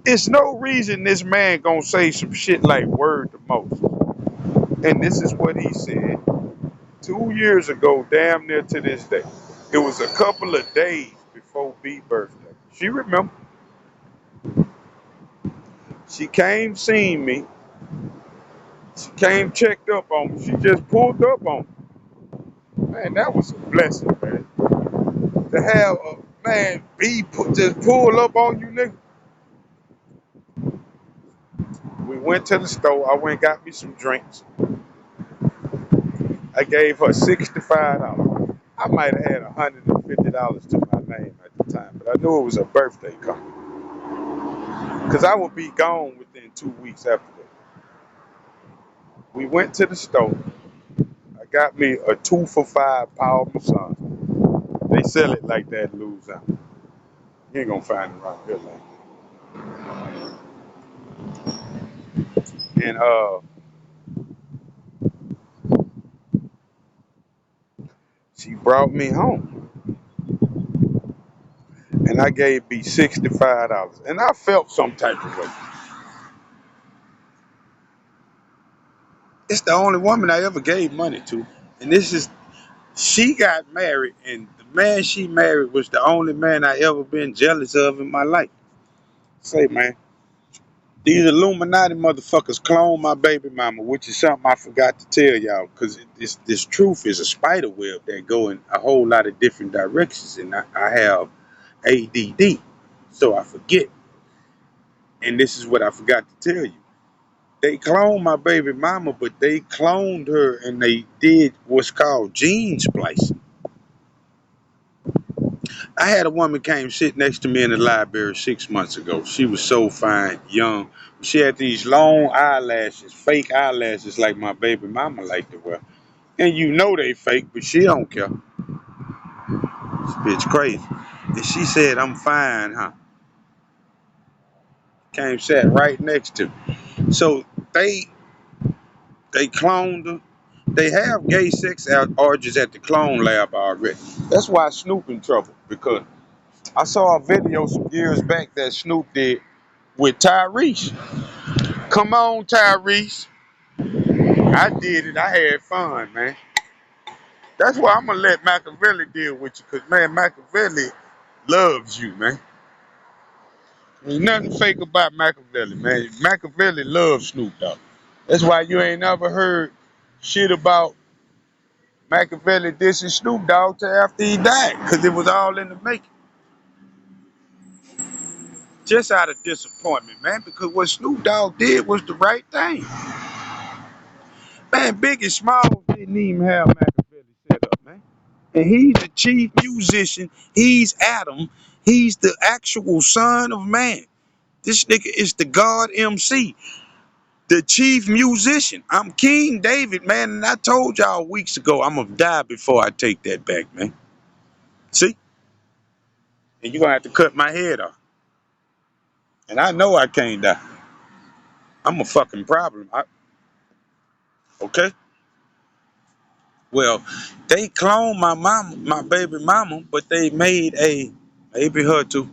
It's no reason this man gonna say some shit like word to Moses. And this is what he said 2 years ago, damn near to this day. It was a couple of days before B's birthday. She remembered. She came seen me. She came checked up on me. She just pulled up on me. Man, that was a blessing, man. To have a man just pull up on you, nigga. We went to the store. I went and got me some drinks. I gave her $65. I might have had $150 to my name at the time, but I knew it was her birthday coming. Because I would be gone within 2 weeks after that. We went to the store. I got me a 2-for-5 power massage. They sell it like that in Louisiana. You ain't gonna find it around here like that. And she brought me home. And I gave B $65. And I felt some type of way. It's the only woman I ever gave money to. And she got married, and the man she married was the only man I ever been jealous of in my life. Say, man, these Illuminati motherfuckers clone my baby mama, which is something I forgot to tell y'all, because this truth is a spider web that go in a whole lot of different directions, and I have ADD, so I forget. And this is what I forgot to tell you. They cloned my baby mama, but they cloned her and they did what's called gene splicing. I had a woman came sit next to me in the library 6 months ago. She was so fine, young. She had these long eyelashes, fake eyelashes like my baby mama liked to wear. And you know they fake, but she don't care. This bitch crazy. And she said, I'm fine, huh? Came sat right next to me. So they cloned her. They have gay sex orgies at the clone lab already. That's why Snoop in trouble, because I saw a video some years back that Snoop did with Tyrese. Come on, Tyrese. I did it. I had fun, man. That's why I'm gonna let Machiavelli deal with you, because man, Machiavelli loves you, man. There's nothing fake about Machiavelli, man. Machiavelli loves Snoop Dogg. That's why you ain't never heard shit about Machiavelli dissing Snoop Dogg till after he died, because it was all in the making. Just out of disappointment, man, because what Snoop Dogg did was the right thing. Man, Biggie Smalls didn't even have Machiavelli set up, man. And he's the chief musician. He's Adam. He's the actual son of man. This nigga is the God MC, the chief musician. I'm King David, man, and I told y'all weeks ago I'm gonna die before I take that back, man. See? And you're gonna have to cut my head off. And I know I can't die. I'm a fucking problem. Okay? Well, they cloned my mama, my baby mama, but they made maybe her too,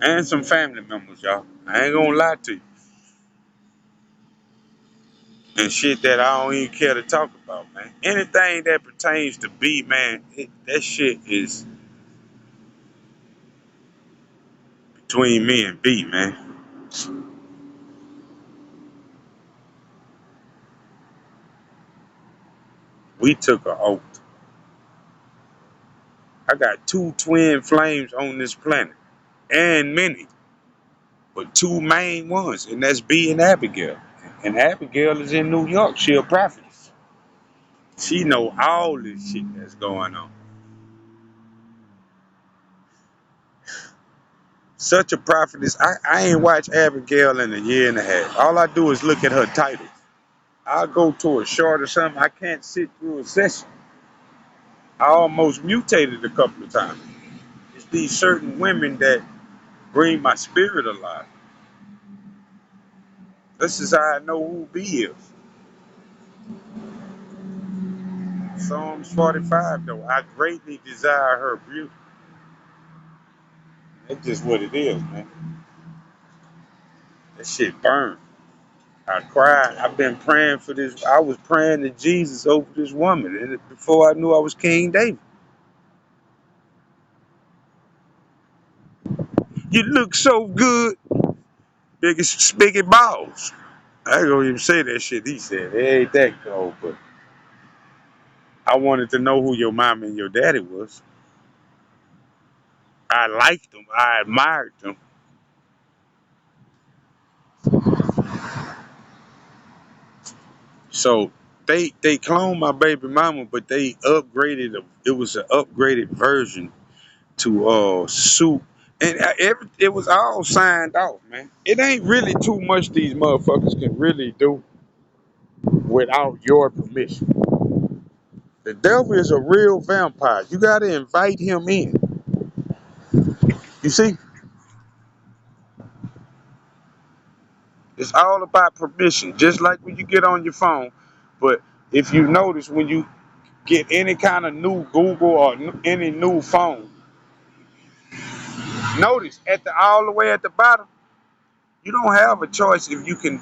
and some family members, y'all. I ain't gonna lie to you. And shit that I don't even care to talk about, man. Anything that pertains to B, man, that shit is between me and B, man. We took an oath. I got two twin flames on this planet, and many, but two main ones, and that's B and Abigail. And Abigail is in New York. She a prophetess. She know all this shit that's going on. Such a prophetess. I ain't watched Abigail in a year and a half. All I do is look at her titles. I'll go to a short or something. I can't sit through a session. I almost mutated a couple of times. It's these certain women that bring my spirit alive. This is how I know who B is. Psalms 45, though. I greatly desire her beauty. That's just what it is, man. That shit burn. I cried. I've been praying for this. I was praying to Jesus over this woman, and before I knew I was King David. You look so good, biggest biggie balls. I ain't gonna even say that shit he said. It ain't that cold, but I wanted to know who your mom and your daddy was. I liked them. I admired them. So they cloned my baby mama, but they upgraded. It was an upgraded version to suit, and it was all signed off, man. It ain't really too much these motherfuckers can really do without your permission. The devil is a real vampire. You gotta invite him in. You see, it's all about permission, just like when you get on your phone. But if you notice, when you get any kind of new Google or any new phone, notice at the all the way at the bottom, you don't have a choice if you can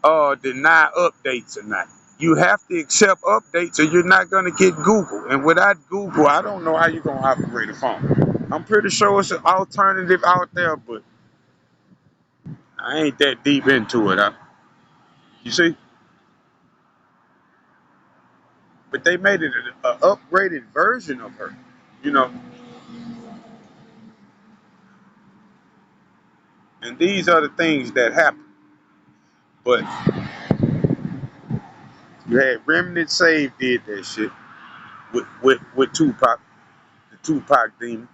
deny updates or not. You have to accept updates or you're not gonna get Google. And without Google, I don't know how you're gonna operate a phone. I'm pretty sure it's an alternative out there, but I ain't that deep into it, you see? But they made it an upgraded version of her, you know. And these are the things that happen. But you had Remnant Save did that shit with Tupac, the Tupac demon.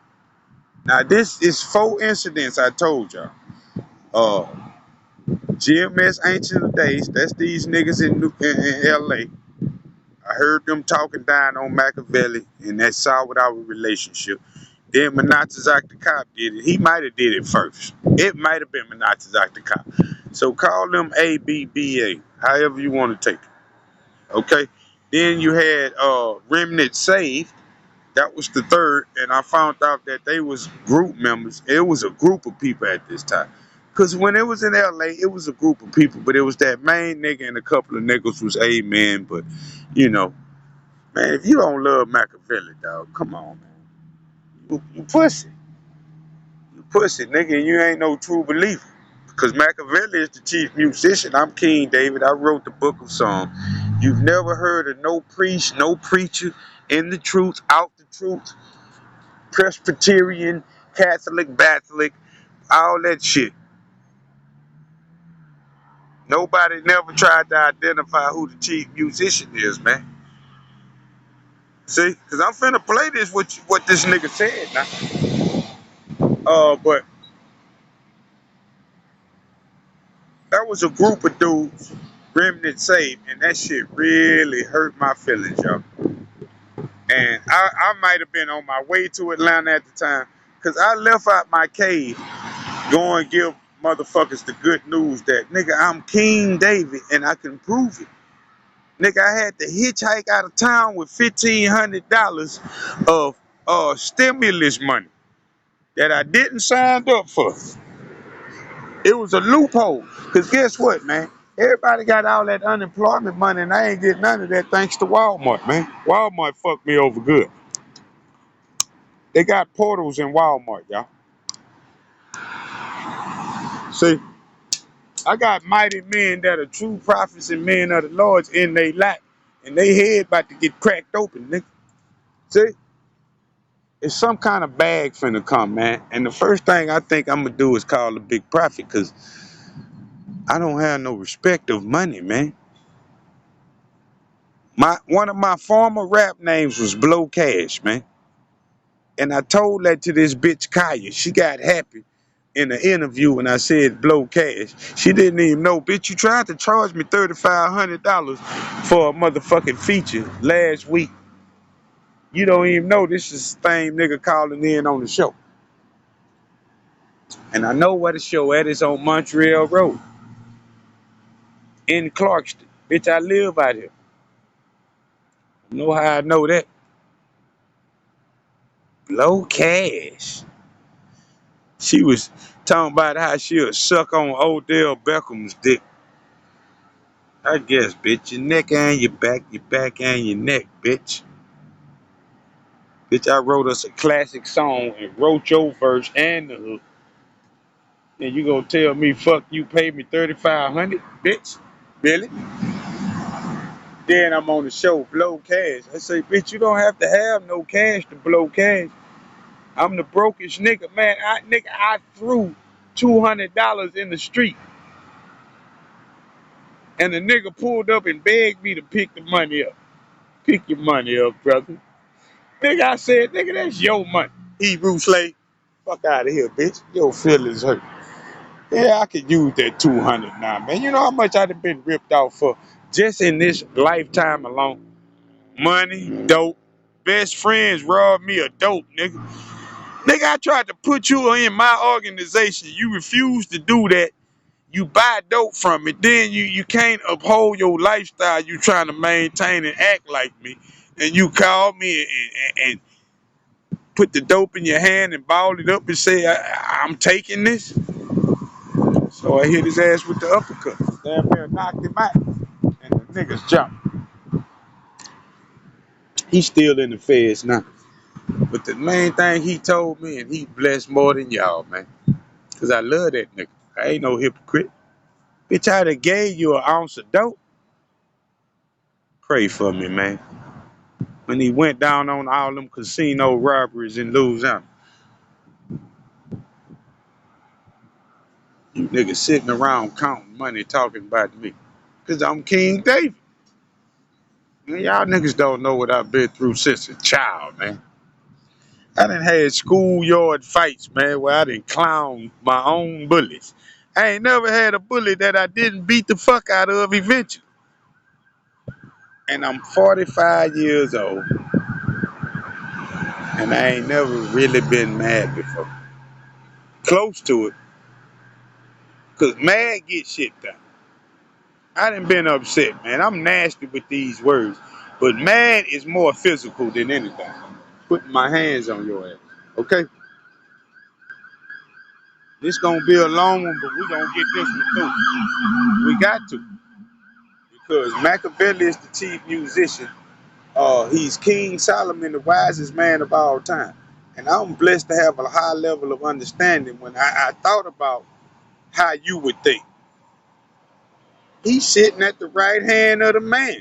Now this is 4 incidents I told y'all. Uh, GMS Ancient of Days, that's these niggas in LA. I heard them talking down on Machiavelli, and that soured our relationship. Then Manatazak the cop did it. He might have did it first. It might have been Manatazak the cop. So call them ABBA, however you want to take it. Okay. Then you had Remnant Saved. That was the third, and I found out that they was group members. It was a group of people at this time. Cause when it was in LA, it was a group of people, but it was that main nigga and a couple of niggas was amen. But you know, man, if you don't love Machiavelli, dog, come on, man. You pussy. You pussy, nigga, and you ain't no true believer. Because Machiavelli is the chief musician. I'm King David. I wrote the book of Psalms. You've never heard of no priest, no preacher in the truth, out the truth, Presbyterian, Catholic, Catholic, all that shit. Nobody never tried to identify who the chief musician is, man. See, because I'm finna play this what this nigga said now. But that was a group of dudes, Remnant Saved, and that shit really hurt my feelings, y'all. And I might have been on my way to Atlanta at the time, because I left out my cave, go and give motherfuckers the good news that, nigga, I'm King David, and I can prove it. Nigga, I had to hitchhike out of town with $1,500 of stimulus money that I didn't sign up for. It was a loophole. Because guess what, man? Everybody got all that unemployment money, and I ain't getting none of that thanks to Walmart, man. Walmart fucked me over good. They got portals in Walmart, y'all. See, I got mighty men that are true prophets and men of the Lord in their lap, and they head about to get cracked open, nigga. See? It's some kind of bag finna come, man. And the first thing I think I'm gonna do is call the big prophet, because I don't have no respect of money, man. One of my former rap names was Blow Cash, man. And I told that to this bitch Kaya. She got happy in an interview when I said Blow Cash. She didn't even know, bitch, you tried to charge me $3,500 for a motherfucking feature last week. You don't even know this is the same nigga calling in on the show. And I know where the show at. It's on Montreal Road in Clarkston. Bitch, I live out here. You know how I know that? Blow Cash. She was talking about how she'll suck on Odell Beckham's dick. I guess, bitch. Your neck and your back and your neck, bitch. Bitch, I wrote us a classic song and wrote your verse and the hook. And you gonna tell me, fuck you, pay me $3,500, bitch? Really? Then I'm on the show, Blow Cash. I say, bitch, you don't have to have no cash to blow cash. I'm the brokest nigga, man. I threw $200 in the street. And the nigga pulled up and begged me to pick the money up. Pick your money up, brother. Nigga, I said, nigga, that's your money. Hebrew slave. Fuck out of here, bitch. Your feelings hurt. Yeah, I could use that 200 now, man. You know how much I done been ripped off for just in this lifetime alone? Money, dope. Best friends robbed me of dope, nigga. Nigga, I tried to put you in my organization. You refused to do that. You buy dope from it. Then you can't uphold your lifestyle you trying to maintain and act like me. And you call me and put the dope in your hand and ball it up and say, I'm taking this. So I hit his ass with the uppercut. Damn near knocked him out. And the niggas jumped. He's still in the feds now. But the main thing he told me, and he blessed more than y'all, man. Because I love that nigga. I ain't no hypocrite. Bitch, I done gave you an ounce of dope. Pray for me, man. When he went down on all them casino robberies in Louisiana, you niggas sitting around counting money talking about me. Cause I'm King David. Man, y'all niggas don't know what I've been through since a child, man. I done had schoolyard fights, man, where I done clown my own bullies. I ain't never had a bully that I didn't beat the fuck out of eventually. And I'm 45 years old, and I ain't never really been mad before. Close to it, cause mad get shit done. I done been upset, man. I'm nasty with these words, but mad is more physical than anything. Putting my hands on your ass, okay? This gonna be a long one, but we gonna get this one through. We got to, because Machiavelli is the chief musician. He's King Solomon, the wisest man of all time. And I'm blessed to have a high level of understanding when I thought about how you would think. He's sitting at the right hand of the man.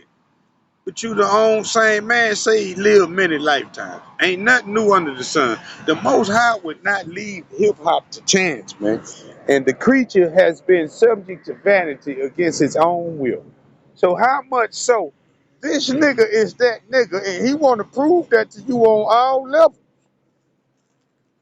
But you the own same man say he lived many lifetimes. Ain't nothing new under the sun. The Most High would not leave hip hop to chance, man. And the creature has been subject to vanity against his own will. So how much so? This nigga is that nigga, and he want to prove that to you on all levels.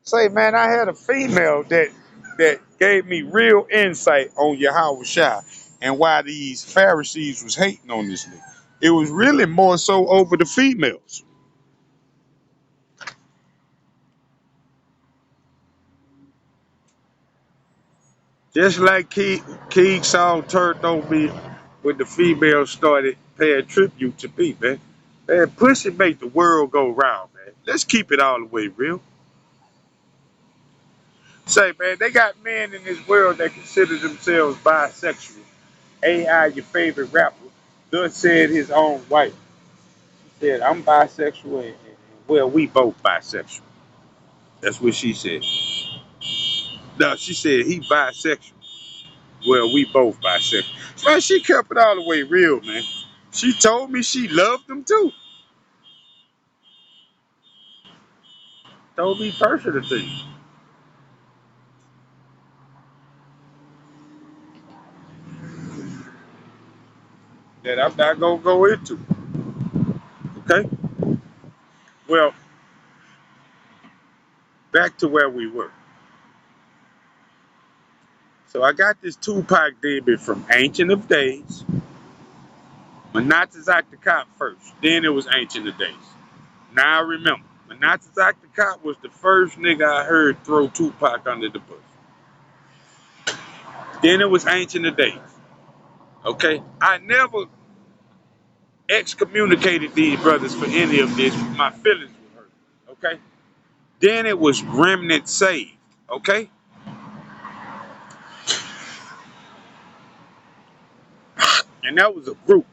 Say, man, I had a female that gave me real insight on Yahweh Shai and why these Pharisees was hating on this nigga. It was really more so over the females. Just like King Saul turned on me when the females started paying tribute to me, man. Man, pussy make the world go round, man. Let's keep it all the way real. Say, man, they got men in this world that consider themselves bisexual. AI, your favorite rapper, thus said his own wife. She said, I'm bisexual, and well, we both bisexual. That's what she said. No, she said he bisexual. Well, we both bisexual. Man, she kept it all the way real, man. She told me she loved him too. Told me personal things that I'm not gonna go into. Okay? Well, back to where we were. So I got this Tupac debut from Ancient of Days. Manatazak the Cop first. Then it was Ancient of Days. Now I remember. Manatazak the Cop was the first nigga I heard throw Tupac under the bus. Then it was Ancient of Days. Okay? I never excommunicated these brothers for any of this. My feelings were hurt. Okay? Then it was Remnant Saved. Okay? And that was a group.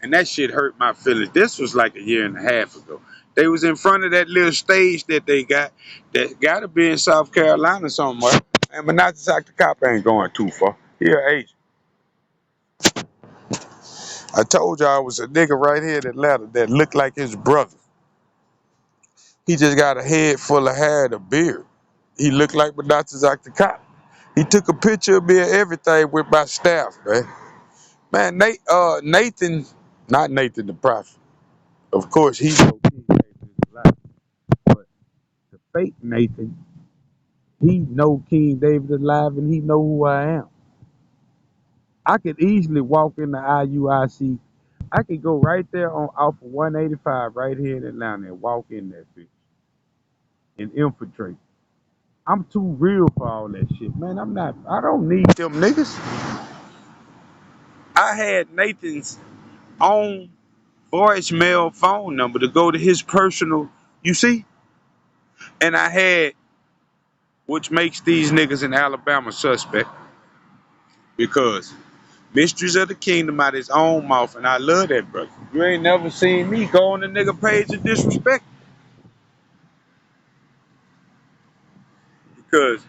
And that shit hurt my feelings. This was like a year and a half ago. They was in front of that little stage that they got that gotta be in South Carolina somewhere. And Manatazak the Cop ain't going too far. Here, Asian. I told y'all I was a nigga right here in Atlanta that looked like his brother. He just got a head full of hair and a beard. He looked like Manatazak the Cop. He took a picture of me and everything with my staff, man. Man, Nathan, not Nathan the prophet. Of course, he know King David is alive. But the fake Nathan, he know King David is alive and he know who I am. I could easily walk in the IUIC. I could go right there on off of 185 right here in Atlanta and walk in that bitch and infiltrate. I'm too real for all that shit, man. I don't need them niggas. I had Nathan's own voicemail phone number to go to his personal, you see? And I had, which makes these niggas in Alabama suspect, because Mysteries of the Kingdom out his own mouth, and I love that brother. You ain't never seen me go on the nigga page and disrespect, because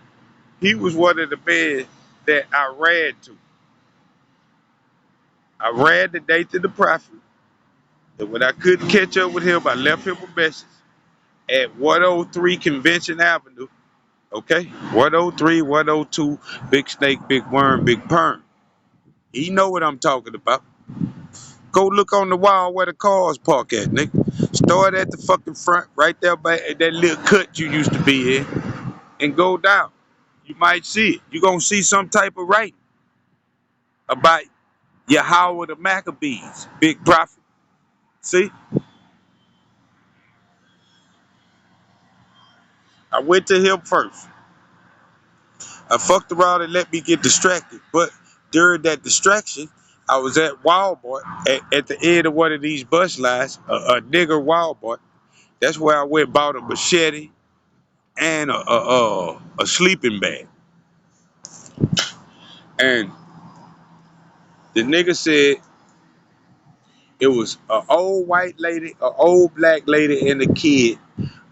He was one of the men that I ran to. I ran the day to the prophet, and when I couldn't catch up with him, I left him a message at 103 Convention Avenue. Okay, 103, 102, Big Snake, Big Worm, Big Perm. He know what I'm talking about. Go look on the wall where the cars park at, nigga. Start at the fucking front, right there by that little cut you used to be in, and go down. You might see it. You gonna see some type of writing about Yahweh the Maccabees, big prophet. See, I went to him first. I fucked around and let me get distracted, but during that distraction, I was at Walmart at the end of one of these bus lines, a nigger Walmart. That's where I went and bought a machete and a sleeping bag. And the nigga said it was an old white lady, an old black lady, and a kid,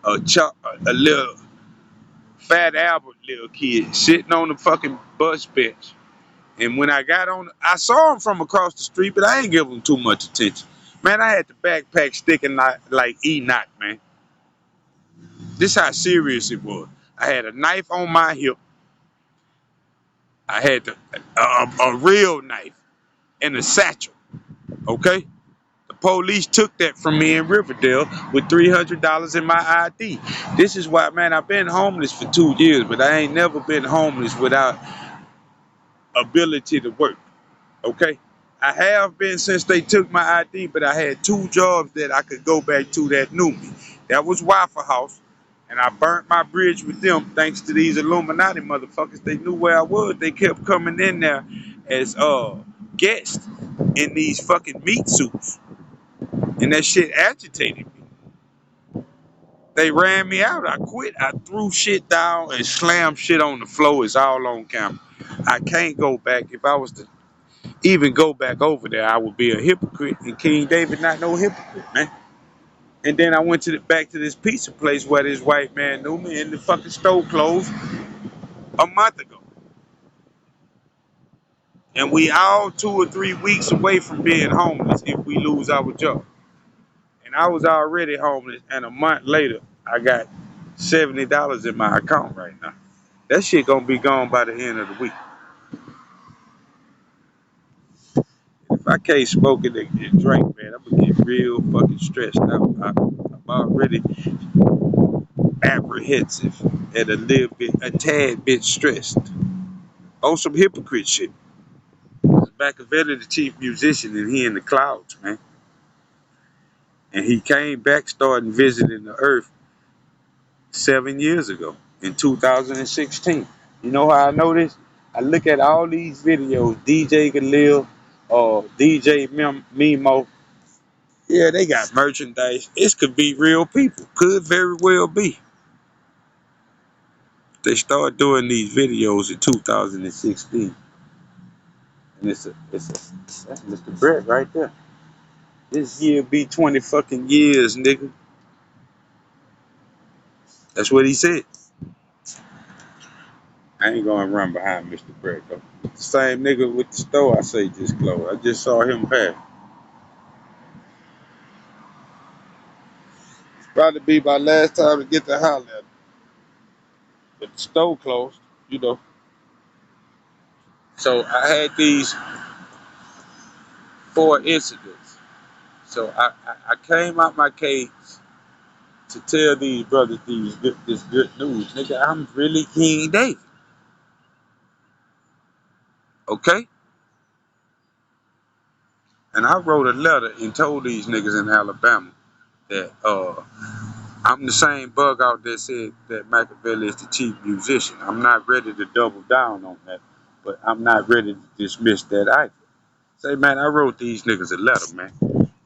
a little fat Albert little kid sitting on the fucking bus bench. And when I got on, I saw him from across the street, but I ain't give him too much attention. Man, I had the backpack sticking like Enoch, man. This how serious it was. I had a knife on my hip. I had a real knife and a satchel, okay? The police took that from me in Riverdale with $300 in my ID. This is why, man, I've been homeless for 2 years, but I ain't never been homeless without ability to work. Okay? I have been since they took my ID, but I had 2 jobs that I could go back to that knew me. That was Waffle House, and I burnt my bridge with them thanks to these Illuminati motherfuckers. They knew where I was. They kept coming in there as guests in these fucking meat suits, and that shit agitated me. They ran me out. I quit. I threw shit down and slammed shit on the floor. It's all on camera. I can't go back. If I was to even go back over there, I would be a hypocrite, and King David not no hypocrite, man. And then I went back to this pizza place where this white man knew me, and the fucking store closed a month ago. And we all 2 or 3 weeks away from being homeless if we lose our job. And I was already homeless, and a month later, I got $70 in my account right now. That shit gonna be gone by the end of the week. If I can't smoke it and drink, man, I'm gonna get real fucking stressed out. I'm already apprehensive and a tad bit stressed. On some hypocrite shit. Machiavelli, the chief musician, and he in the clouds, man. And he came back, starting visiting the earth 7 years ago in 2016. You know how I know this? I look at all these videos, DJ Khalil, DJ Mimo. Yeah, they got merchandise. This could be real people. Could very well be. They started doing these videos in 2016. And that's Mr. Brett right there. This year be 20 fucking years, nigga. That's what he said. I ain't gonna run behind Mr. Brett though. Same nigga with the store I say just closed. I just saw him pass. Probably be my last time to get to holler at him. But the store closed, you know. So I had these 4 incidents. So I came out my cage to tell these brothers this good news. Nigga, I'm really King David. Okay? And I wrote a letter and told these niggas in Alabama that I'm the same bug out there said that Machiavelli is the chief musician. I'm not ready to double down on that, but I'm not ready to dismiss that either. Say, man, I wrote these niggas a letter, man.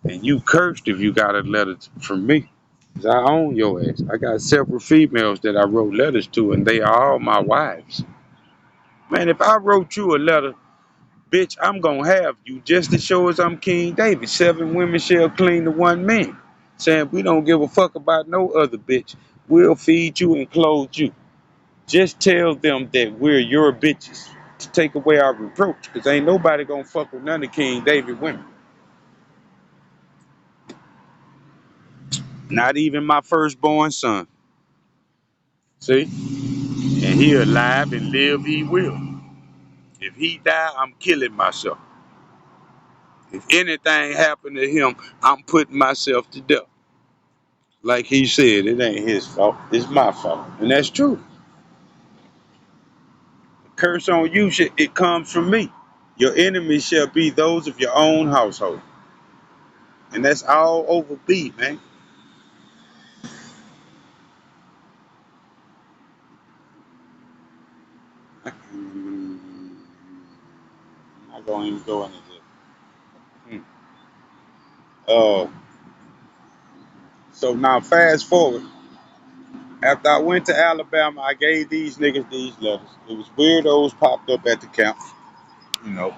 And you cursed if you got a letter from me. Cause I own your ass. I got several females that I wrote letters to, and they are all my wives. Man, if I wrote you a letter, bitch, I'm gonna have you just as sure as I'm King David. 7 women shall cling to 1 man. Saying we don't give a fuck about no other bitch. We'll feed you and clothe you. Just tell them that we're your bitches to take away our reproach, because ain't nobody gonna fuck with none of King David women. Not even my firstborn son. See? And he alive and live he will. If he die, I'm killing myself. If anything happened to him, I'm putting myself to death. Like he said, it ain't his fault, it's my fault. And that's true. The curse on you, it comes from me. Your enemies shall be those of your own household. And that's all over B, man. I'm not going to even go into this. So now fast forward. After I went to Alabama, I gave these niggas these letters. It was weirdos popped up at the camp, you know.